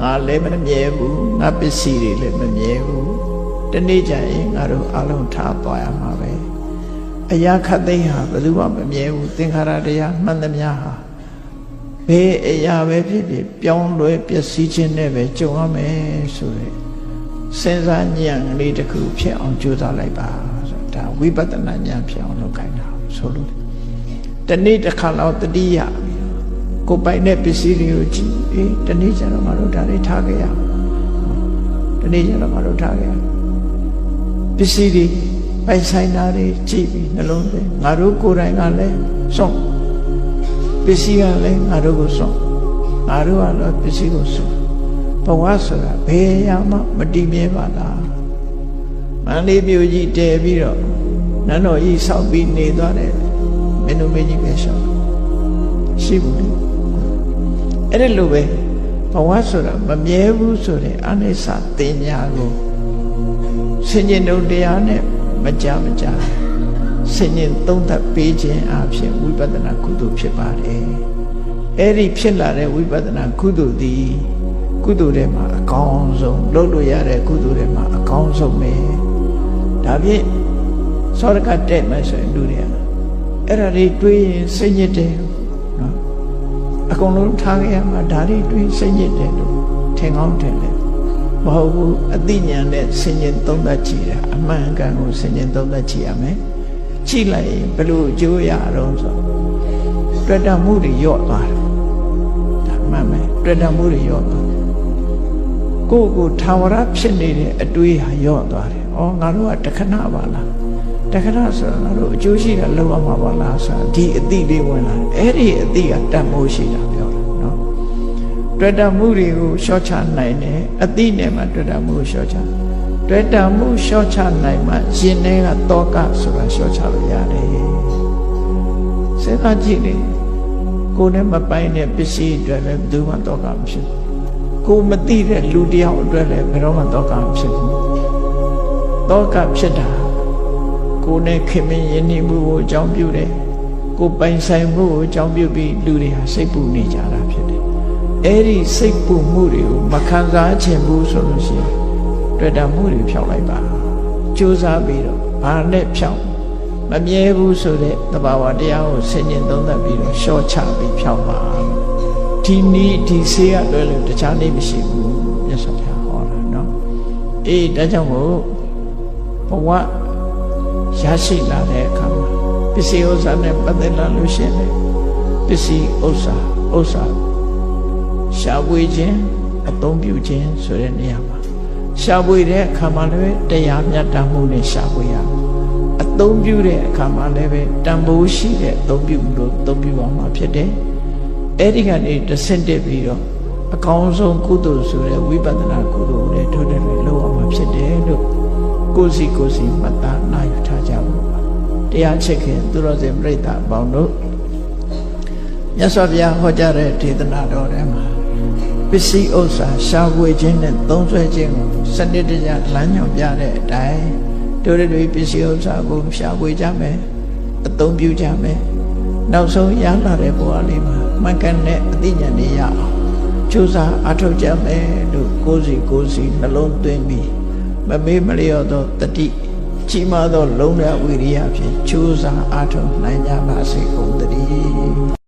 ngà lệ mà nhẹ bu ngà bê xì đi lệ mà nhẹ bu đến đây chạy ngà đồ áo lông thả toại mà về aya khát đấy ha bà du mà nhẹ bu tiếng khá ra đây ha mang them nha ha về aya về phía biong đuôi bê xì trên này về chung á mẹ rồi sinh ra nhàng đi được cứ phía ông chú ta lại bà đã quý bắt là nhàng phía ông lúc cái nào số lúc đến đây đã khá lâu tới đi à cô bay nè bê xì đi rồi chị đến đây cho nó mà đâu ra đây thả cái à đến đây cho nó mà đâu thả cái à bê xì đi bay say na đi chị bị nó luôn đấy ngã rú cô này ngã lên xong bê xì ngã lên ngã rú cô xong ngã rú à bê xì cô xong bà quá sợ là bê ya mà đi mê bà là mà đi biểu gì trẻ bí rồi nó nói gì sao bị nê đó đấy mình nói mấy gì bé sao xí bù đi ấy đấy lúc ấy bà quá sợ là mà mê bù sợ đấy anh ấy sát tên nhà cô sinh nhiên đâu đấy anh ấy mà cha sinh nhiên tông thật bê chén áp hiện quý bát na khu tu phía bà đấy ấy đi phía là đấy quý bát na khu tu điကုသိုလ်တွေမှာအကောင်းဆုံးလုပ်လို့ရတဲ့ကုသိုလ်တွေမှာအကောင်းဆုံးပဲဒါဖြင့်သောရကတဲ့မယ်ဆိုရင်လူတွေကအဲ့ဒါတွေတွေးရင်စိတ်ညစ်တယ်နော်အကုန်လုံးထားခဲ့ရမှာဒါတွေတွေးစိတ်ညစ်တယ်လို့ထင်ကောင်းတယ်လေမဟုတ်ဘူးအသိဉာဏ်နဲ့ဆင်ញင်သုံးသပ်ကြည့်တာအမှန်ကန်ကိုဆင်ញင်သုံးသပ်ကြည့်ရမယ်ကြည့်လိုက်ရင်ဘယ်လိုအကျိုးရအောင်ဆိုတွေ့တာမှုတွေညော့သွားတယ်ဒါမှန်မယ်တွေ့တာမှုတွေညော့သွားကိုထာဝရဖြစ်နေတဲ့အတွေးဟာရော့သွားတယ်။အော်ငါတို့ကတခဏပါလား။တခဏဆိုတာငါတို့အကျိုးရှိတာလောက်အောင်ပါလားဆိုတာဒီအတိလေးဝင်လာတယ်။အဲ့ဒီအတိကတတ်မိုးရှိတာပြောတာနော်။တွေ့တာမှုတွေကိုရှော့ချနိုင်တယ်။အတိနဲ့မှတွေ့တာမှုကိုရှော့ချ။တွေ့တာမှုရှော့ချနိုင်မှရှင်ထဲကတောကဆိုတာရှော့ချလို့ရတယ်။စဉ်းစားကြည့်လေကိုယ်နဲ့မပိုင်တဲ့ပစ္စည်းတွေလည်းဘယ်သူမှတောကမရှိဘူးကိုမသိတဲ့လူတယောက်အတွက်လည်းဘယ်တော့မှတောကဖြစ်ဘူးတောကဖြစ်တာကိုနဲ့ခင်မင်းယဉ်နေမှုကိုအကြောင်းပြုတယ်ကိုပိုင်ဆိုင်မှုကိုအကြောင်းပြုပြီးလူတွေဟာစိတ်ပူနေကြတာဖြစ်တယ်အဲ့ဒီစိတ်ပူမှုတွေကိုမခံစားချင်ဘူးဆိုလို့ရှိရင်တွေ့တာမှုတွေဖြောက်လိုက်ပါကြိုးစားပြီးတော့ဘာနဲ့ဖြောက်မမြဲဘူးဆိုတဲ့သဘာဝတရားကိုဆင်ញင်သုံးသပ်ပြီးတော့ရှော့ချပြီးဖြောက်ပါဒီနီးဒီဆေးရလွယ်လို့တခြားနေမရှိဘူးမြတ်စွာဘုရားဟောတာနော်အေးဒါကြောင့်မို့ဘဝရရှိလာတဲ့အခါမှာပစ္စည်းဥစ္စာနဲ့ပတ်သက်လာလို့ရှိရင်ပစ္စည်းဥစ္စာရှားပွေခြင်းအသုံးပြုခြင်းဆိုတဲ့နေရာမှာရှားပွေတဲ့အခါမှာလည်းတရားမြတ်တမ်းမှုနဲ့ရှားပွေရအသုံးပြုတဲ့အခါမှာလည်းပဲတန်ဖိုးရှိတဲ့အသုံးပြုလို့သုံးပြုအောင်မှာဖြစ်တယ်အဲ့ဒီကနေတဆင့်တက်ပြီးတော့အကောင်းဆုံးကုသိုလ်ဆိုတဲ့ဝိပဿနာကုသိုလ်တွေထိုးတယ်လို့အောင်မှာဖြစ်တယ်လို့ကိုယ်စီမှတ်သားနိုင်ထားကြဖို့ပါတရားချစ်ခင်သူတော်စင်ပြိဿအပေါင်းတို့မြတ်စွာဘုရားဟောကြားတဲ့ဒေသနာတော်ထဲမှာပစ္စည်းဥစ္စာရှားပွေခြင်းနဲ့သုံးစွဲခြင်းကိုစနစ်တကျလမ်းညွှန်ပြတဲ့အတိုင်းတို့တွေပစ္စည်းဥစ္စာကိုရှားပွေကြမယ်အသုံးပြုကြမယ်နောက်ဆုံးရလာတဲ့ဘဝလေးမှာမှန်ကန်တဲ့အသိဉာဏ်တွေရအောင်ကြိုးစားအားထုတ်ကြမယ်လို့ကိုယ်စီနှလုံးသွင်းပြီးမမေ့မလျော့သောတတိကြီးမားသောလုံးဝဝိရိယဖြင့်ကြိုးစားအားထုတ်နိုင်ကြပါစေကုန်သတည်း